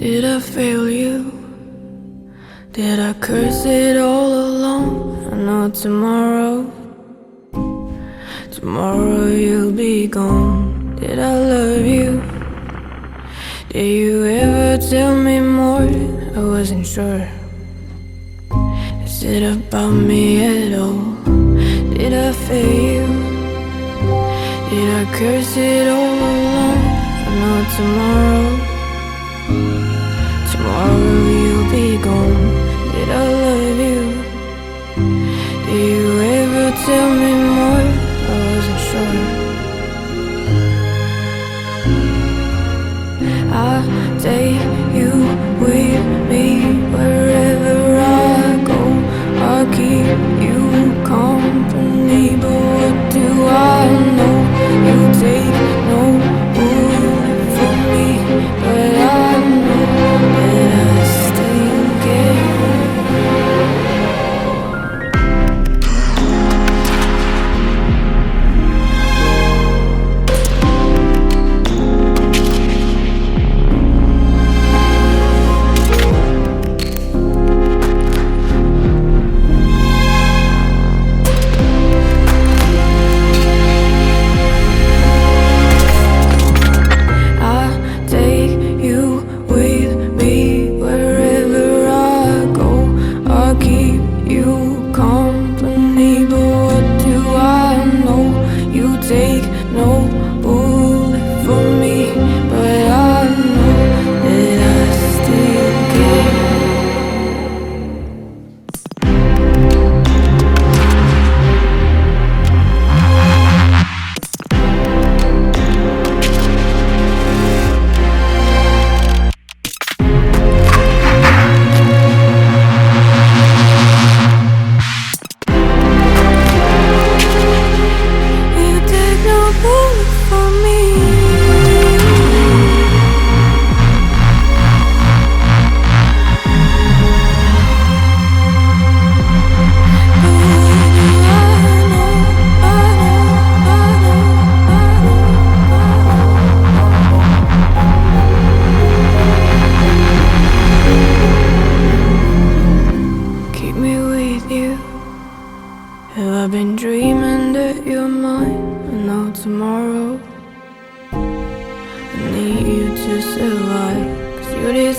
Did I fail you? Did I curse it all along? I know tomorrow you'll be gone. Did I love you? Did you ever tell me more? I wasn't sure. Is it about me at all? Did I fail you? Did I curse it all along? I know tomorrow you'll be gone. Did I love you? Did you ever tell me more? I wasn't sure. I'll take you with me wherever I go. I'll keep you company, but what do I know? You take no bullet from me, but I know that I still care.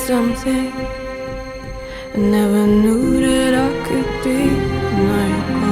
Something I never knew that I could be. Now you're gone.